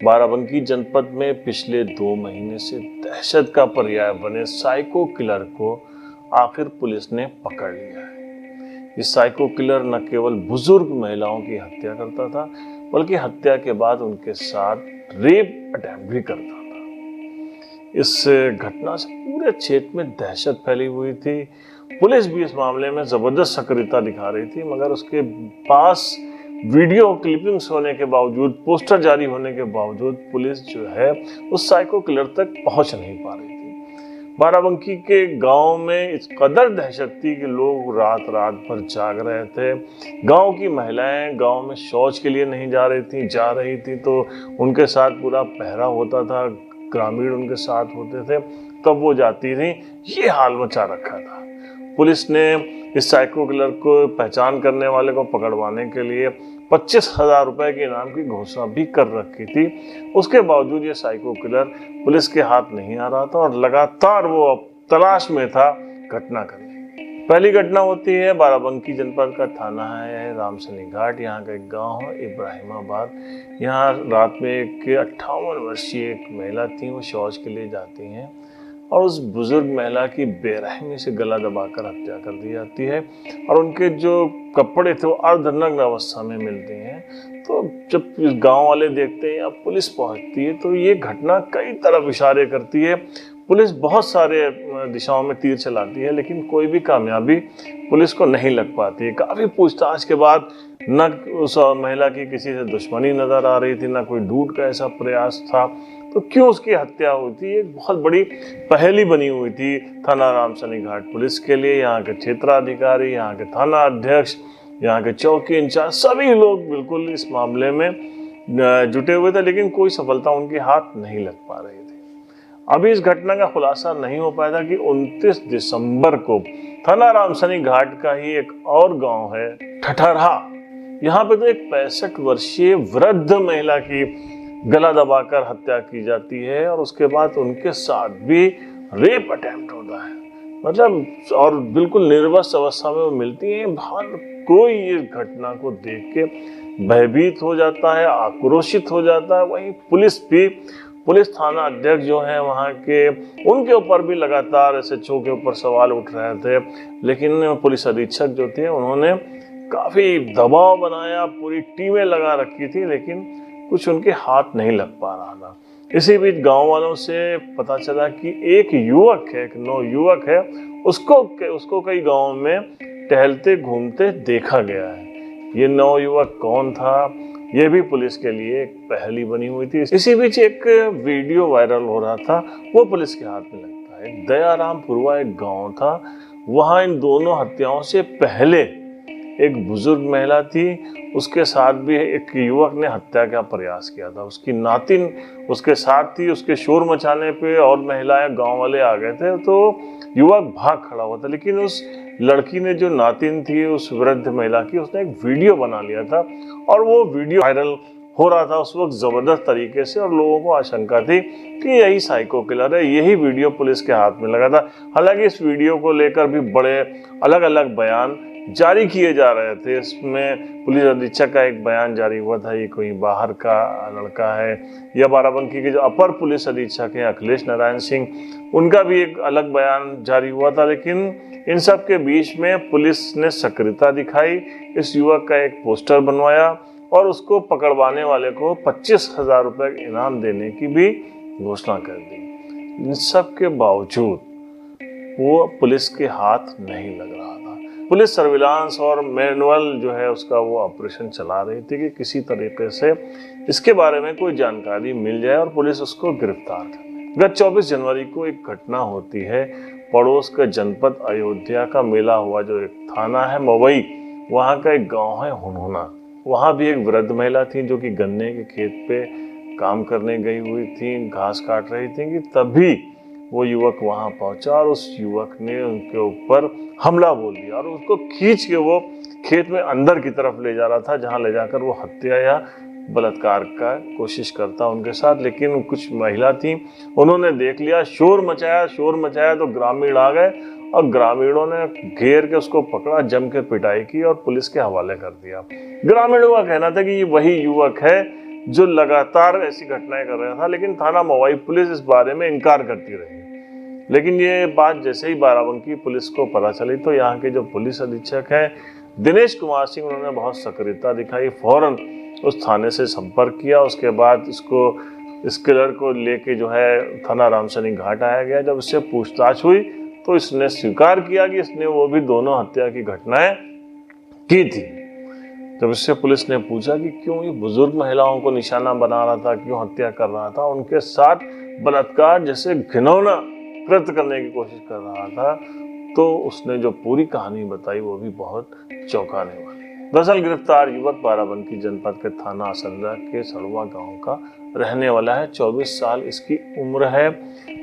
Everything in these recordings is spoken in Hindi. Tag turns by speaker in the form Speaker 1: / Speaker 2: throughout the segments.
Speaker 1: बाराबंकी जनपद में पिछले 2 महीने से दहशत का पर्याय बने साइको किलर को आखिर पुलिस ने पकड़ लिया है। इस साइको किलर न केवल बुजुर्ग महिलाओं की हत्या करता था, बल्कि हत्या के बाद उनके साथ रेप अटेम्प्ट भी करता था। इस घटना से पूरे क्षेत्र में दहशत फैली हुई थी। पुलिस भी इस मामले में जबरदस्त सक्रियता दिखा रही थी, मगर उसके पास वीडियो क्लिपिंग्स होने के बावजूद, पोस्टर जारी होने के बावजूद पुलिस जो है उस साइको किलर तक पहुंच नहीं पा रही थी। बाराबंकी के गांव में इस कदर दहशत थी कि लोग रात रात भर जाग रहे थे। गांव की महिलाएं गांव में शौच के लिए नहीं जा रही थी तो उनके साथ पूरा पहरा होता था, ग्रामीण उनके साथ होते थे, तब वो जाती थी। ये हाल मचा रखा था। पुलिस ने इस साइको किलर को पहचान करने वाले को पकड़वाने के लिए 25,000 रुपए के इनाम की घोषणा भी कर रखी थी। उसके बावजूद ये साइको किलर पुलिस के हाथ नहीं आ रहा था और लगातार वो तलाश में था घटना करने। पहली घटना होती है बाराबंकी जनपद का थाना है रामसनी घाट। यहाँ का एक गांव है इब्राहिमाबाद। यहाँ रात में एक 58 वर्षीय एक महिला थी, वो शौच के लिए जाती हैं और उस बुजुर्ग महिला की बेरहमी से गला दबाकर हत्या कर दी जाती है और उनके जो कपड़े थे वो अर्धनग्न अवस्था में मिलते हैं। तो जब गांव वाले देखते हैं या पुलिस पहुंचती है तो ये घटना कई तरफ इशारे करती है। पुलिस बहुत सारे दिशाओं में तीर चलाती है, लेकिन कोई भी कामयाबी पुलिस को नहीं लग पाती है। काफ़ी पूछताछ के बाद न उस महिला की किसी से दुश्मनी नज़र आ रही थी, न कोई लूट का ऐसा प्रयास था, तो क्यों उसकी हत्या हुई थी, एक बहुत बड़ी पहेली बनी हुई थी थाना रामसनी घाट पुलिस के लिए। यहाँ के क्षेत्राधिकारी, यहाँ के थाना अध्यक्ष, यहाँ के चौकी इंचार्ज, सभी लोग बिल्कुल इस मामले में जुटे हुए थे, लेकिन कोई सफलता उनके हाथ नहीं लग पा रही थी। अभी इस घटना का खुलासा नहीं हो पाया था कि 29 दिसंबर को थाना रामसनी घाट का ही एक और गांव है ठठरहा। यहाँ पे तो एक 65 वर्षीय वृद्ध महिला की गला दबाकर हत्या की जाती है और उसके बाद उनके साथ भी रेप अटेम्प्ट होता है। मतलब और बिल्कुल निर्वस्त्र अवस्था में वो मिलती हैं। हर कोई इस घटना को देख के भयभीत हो जाता है, आक्रोशित हो जाता है। वहीं पुलिस थाना अध्यक्ष जो है वहाँ के, उनके ऊपर भी लगातार एसएचओ के ऊपर सवाल उठ रहे थे, लेकिन पुलिस अधीक्षक जो थे उन्होंने काफ़ी दबाव बनाया, पूरी टीमें लगा रखी थी, लेकिन कुछ उनके हाथ नहीं लग पा रहा था। इसी बीच गांव वालों से पता चला कि एक नौयुवक है, उसको कई गांवों में टहलते घूमते देखा गया है। ये नौयुवक कौन था, ये भी पुलिस के लिए एक पहेली बनी हुई थी। इसी बीच एक वीडियो वायरल हो रहा था, वो पुलिस के हाथ में लगता है। दयारामपुरवा एक गाँव था, वहाँ इन दोनों हत्याओं से पहले एक बुजुर्ग महिला थी, उसके साथ भी एक युवक ने हत्या का प्रयास किया था। उसकी नातिन उसके साथ थी। उसके शोर मचाने पे और महिलाएं, गांव वाले आ गए थे तो युवक भाग खड़ा हुआ था, लेकिन उस लड़की ने, जो नातिन थी उस वृद्ध महिला की, उसने एक वीडियो बना लिया था और वो वीडियो वायरल हो रहा था उस वक्त जबरदस्त तरीके से और लोगों को आशंका थी कि यही साइको किलर है। यही वीडियो पुलिस के हाथ में लगा था। हालांकि इस वीडियो को लेकर भी बड़े अलग अलग बयान जारी किए जा रहे थे। इसमें पुलिस अधीक्षक का एक बयान जारी हुआ था, ये कोई बाहर का लड़का है। या बाराबंकी के जो अपर पुलिस अधीक्षक हैं अखिलेश नारायण सिंह, उनका भी एक अलग बयान जारी हुआ था। लेकिन इन सब के बीच में पुलिस ने सक्रियता दिखाई, इस युवक का एक पोस्टर बनवाया और उसको पकड़वाने वाले को 25,000 रुपये इनाम देने की भी घोषणा कर दी। इन सब के बावजूद वो पुलिस के हाथ नहीं लग रहा था। पुलिस सर्विलांस और मैनुअल जो है उसका वो ऑपरेशन चला रही थी कि किसी तरीके से इसके बारे में कोई जानकारी मिल जाए और पुलिस उसको गिरफ्तार करे। गत 24 जनवरी को एक घटना होती है, पड़ोस का जनपद अयोध्या का मेला हुआ, जो एक थाना है मवई, वहाँ का एक गाँव है हुनहुना। वहाँ भी एक वृद्ध महिला थी जो कि गन्ने के खेत पे काम करने गई हुई थी, घास काट रही थी कि तभी वो युवक वहां पहुंचा और उस युवक ने उनके ऊपर हमला बोल दिया और उसको खींच के वो खेत में अंदर की तरफ ले जा रहा था, जहां ले जाकर वो हत्या या बलात्कार का कोशिश करता उनके साथ। लेकिन कुछ महिला थी, उन्होंने देख लिया, शोर मचाया तो ग्रामीण आ गए और ग्रामीणों ने घेर के उसको पकड़ा, जम के पिटाई की और पुलिस के हवाले कर दिया। ग्रामीणों का कहना था कि ये वही युवक है जो लगातार ऐसी घटनाएं कर रहा था, लेकिन थाना मवई पुलिस इस बारे में इनकार करती रही। लेकिन ये बात जैसे ही बाराबंकी पुलिस को पता चली तो यहाँ के जो पुलिस अधीक्षक हैं दिनेश कुमार सिंह, उन्होंने बहुत सक्रियता दिखाई, फौरन उस थाने से संपर्क किया। उसके बाद इस किलर को लेके जो है थाना रामसनी घाट आया गया। जब इससे पूछताछ हुई तो इसने स्वीकार किया कि इसने वो भी दोनों हत्या की घटनाएं की थी। जब इससे पुलिस ने पूछा कि क्यों ये बुजुर्ग महिलाओं को निशाना बना रहा था, क्यों हत्या कर रहा था, उनके साथ बलात्कार जैसे घिनौना कृत्य करने की कोशिश कर रहा था, तो उसने जो पूरी कहानी बताई वो भी बहुत चौंकाने वाली है। दरअसल गिरफ्तार युवक बाराबंकी जनपद के थाना असंजा के सड़वा गांव का रहने वाला है। 24 साल इसकी उम्र है।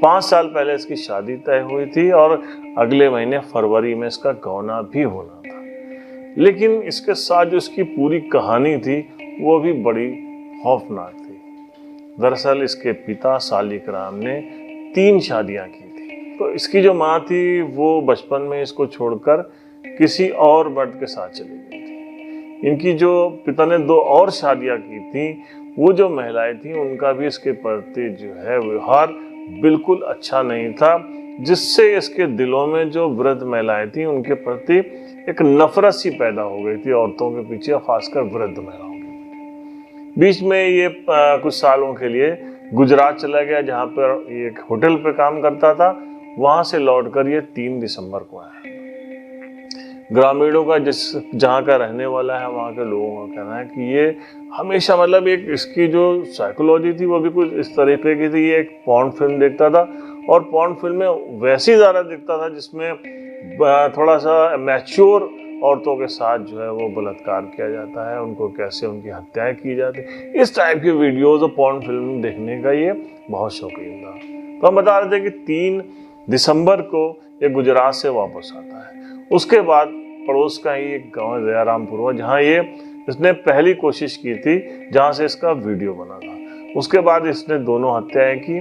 Speaker 1: 5 साल पहले इसकी शादी तय हुई थी और अगले महीने फरवरी में इसका गौना भी होना था। लेकिन इसके साथ जो इसकी पूरी कहानी थी वो भी बड़ी खौफनाक थी। दरअसल इसके पिता सालिक राम ने 3 शादियां की थी। तो इसकी जो माँ थी वो बचपन में इसको छोड़कर किसी और मर्द के साथ चली गई थी। इनकी जो पिता ने 2 और शादियां की थी, वो जो महिलाएं थी उनका भी इसके प्रति जो है व्यवहार बिल्कुल अच्छा नहीं था, जिससे इसके दिलों में जो वृद्ध महिलाएं थी उनके प्रति एक नफरत सी पैदा हो गई थी, औरतों के पीछे, खासकर वृद्ध महिलाओं के पीछे। बीच में ये कुछ सालों के लिए गुजरात चला गया, जहाँ पर एक होटल पे काम करता था। वहां से लौटकर ये 3 दिसंबर को आया। ग्रामीणों का जहाँ का रहने वाला है, वहाँ के लोगों का कहना है कि ये हमेशा मतलब एक इसकी जो साइकोलॉजी थी वो भी कुछ इस तरीके की थी। ये एक पॉर्न फिल्म देखता था और पॉर्न फिल्म में वैसी ज़्यादा देखता था जिसमें थोड़ा सा मैच्योर औरतों के साथ जो है वो बलात्कार किया जाता है, उनको कैसे उनकी हत्याएं की जाती, इस टाइप की वीडियोज़ और पॉर्न फिल्म देखने का ये बहुत शौकीन था। तो हम बता रहे थे कि 3 दिसंबर को ये गुजरात से वापस आता है। उसके बाद पड़ोस का ही एक गाँव है दयारामपुर, जहाँ ये इसने पहली कोशिश की थी, जहाँ से इसका वीडियो बना था। उसके बाद इसने दोनों हत्याएं की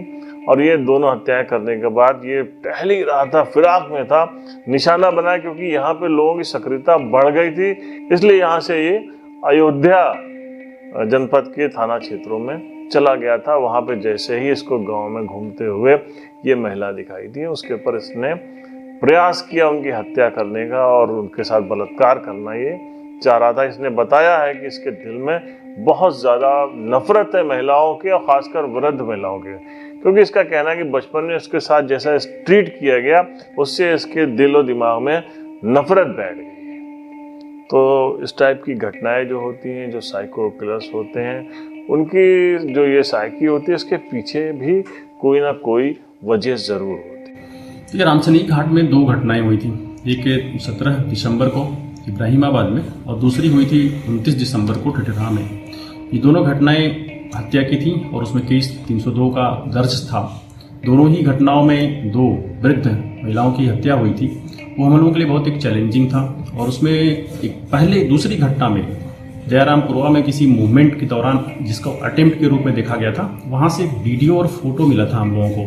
Speaker 1: और ये दोनों हत्याएं करने के बाद ये टहल ही रहा था, फिराक में था, निशाना बना, क्योंकि यहाँ पे लोगों की सक्रियता बढ़ गई थी। इसलिए यहाँ से ये अयोध्या जनपद के थाना क्षेत्रों में चला गया था। वहाँ पे जैसे ही इसको गांव में घूमते हुए ये महिला दिखाई दी, उसके ऊपर इसने प्रयास किया उनकी हत्या करने का और उनके साथ बलात्कार करना ये चाह रहा था। इसने बताया है कि इसके दिल में बहुत ज़्यादा नफरत है महिलाओं के और ख़ासकर वृद्ध महिलाओं के, क्योंकि इसका कहना है कि बचपन में उसके साथ जैसा ट्रीट किया गया उससे इसके दिल और दिमाग में नफरत बैठ गई है। तो इस टाइप की घटनाएं जो होती हैं, जो साइको किलर्स होते हैं, उनकी जो ये साइकी होती है, इसके पीछे भी कोई ना कोई वजह ज़रूर होती है।
Speaker 2: ये रामसनी घाट में 2 घटनाएं हुई थी। एक 17 दिसंबर को इब्राहिमाबाद में और दूसरी हुई थी 29 दिसंबर को ठठेरा में। ये दोनों घटनाएं हत्या की थी और उसमें केस 302 का दर्ज था। दोनों ही घटनाओं में 2 वृद्ध महिलाओं की हत्या हुई थी। वो हम लोगों के लिए बहुत एक चैलेंजिंग था और उसमें एक दूसरी घटना में दयारामपुरवा में किसी मूवमेंट के दौरान जिसको अटेम्प्ट के रूप में देखा गया था, वहाँ से वीडियो और फोटो मिला था हम लोगों को,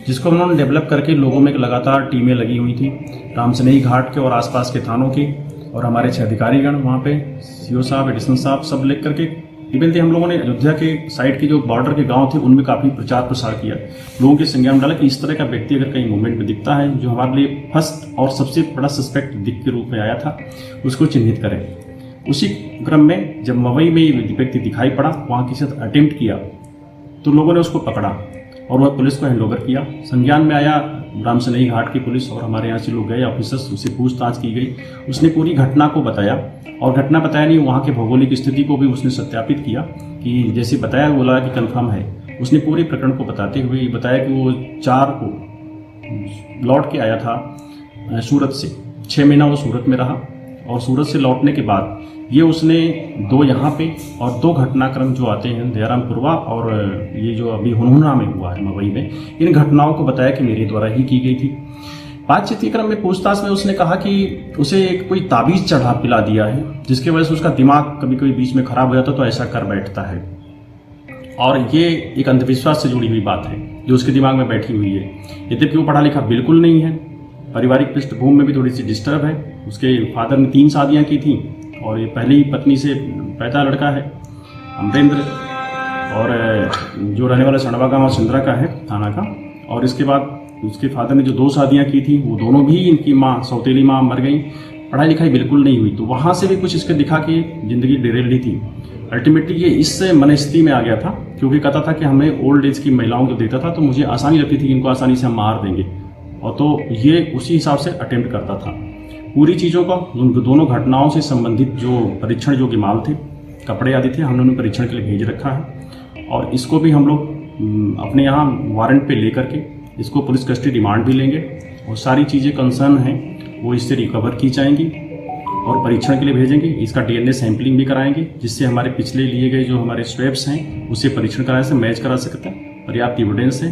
Speaker 2: जिसको उन्होंने डेवलप करके लोगों में लगातार टीमें लगी हुई थी, रामसनी घाट के और आसपास के थानों की, और हमारे 6 अधिकारीगण वहाँ पे, सीओ साहब, एडिशनल साहब, सब लेकर करके इवन हम लोगों ने अयोध्या के साइड के जो बॉर्डर के गांव थे उनमें काफ़ी प्रचार प्रसार किया, लोगों के संज्ञान में डाला कि इस तरह का व्यक्ति अगर कहीं मूवमेंट में दिखता है जो हमारे लिए फर्स्ट और सबसे बड़ा सस्पेक्ट दिख के रूप में आया था, उसको चिन्हित करें। उसी क्रम में जब मवई में ये व्यक्ति दिखाई पड़ा, वहाँ किसी ने अटेम्प्ट किया तो लोगों ने उसको पकड़ा और वह पुलिस को हैंडओवर किया। संज्ञान में आया रामसनी घाट की पुलिस और हमारे यहाँ से लोग गए ऑफिसर्स, उससे पूछताछ की गई। उसने पूरी घटना को बताया और घटना बताया नहीं, वहाँ के भौगोलिक स्थिति को भी उसने सत्यापित किया कि जैसे बताया, बोला कि कंफर्म है। उसने पूरे प्रकरण को बताते हुए बताया कि वो 4 को लौट के आया था सूरत से। 6 महीना वो सूरत में रहा और सूरत से लौटने के बाद ये उसने 2 यहाँ पे और 2 घटनाक्रम जो आते हैं दयारामपुरवा और ये जो अभी हुनहुना में हुआ है मवई में, इन घटनाओं को बताया कि मेरे द्वारा ही की गई थी। बातचीत के क्रम में पूछताछ में उसने कहा कि उसे एक कोई ताबीज़ चढ़ा पिला दिया है, जिसके वजह से उसका दिमाग कभी कभी बीच में खराब हो जाता तो ऐसा कर बैठता है। और ये एक अंधविश्वास से जुड़ी हुई बात है जो उसके दिमाग में बैठी हुई है। यद्यपि वो पढ़ा लिखा बिल्कुल नहीं है, पारिवारिक पृष्ठभूमि में भी थोड़ी सी डिस्टर्ब है। उसके फादर ने 3 शादियाँ की थी और ये पहली पत्नी से पैदा लड़का है अमरेंद्र। और जो रहने वाला सड़वा गाँव सिंदरा का है थाना का। और इसके बाद उसके फादर ने जो 2 शादियाँ की थी वो दोनों भी इनकी माँ सौतेली माँ मर गई, पढ़ाई लिखाई बिल्कुल नहीं हुई। तो वहाँ से भी कुछ इसके दिखा कि ज़िंदगी डेरेल ली थी। अल्टीमेटली ये इस मनस्थिति में आ गया था क्योंकि कहता था कि हमें ओल्ड एज की महिलाओं को देता था तो मुझे आसानी लगती थी कि इनको आसानी से हम मार देंगे, और तो ये उसी हिसाब से अटेम्प्ट करता था। पूरी चीज़ों का दोनों घटनाओं से संबंधित जो परीक्षण योग्य माल थे, कपड़े आदि थे, हमने उन्हें परीक्षण के लिए भेज रखा है। और इसको भी हम लोग अपने यहाँ वारंट पे लेकर के इसको पुलिस कस्टडी रिमांड भी लेंगे और सारी चीज़ें कंसर्न हैं वो इससे रिकवर की जाएंगी और परीक्षण के लिए भेजेंगे। इसका DNA सैंपलिंग भी कराएंगे जिससे हमारे पिछले लिए गए जो हमारे स्वैब्स हैं उससे परीक्षण कराने से मैच करा सकते हैं। पर्याप्त एविडेंस है।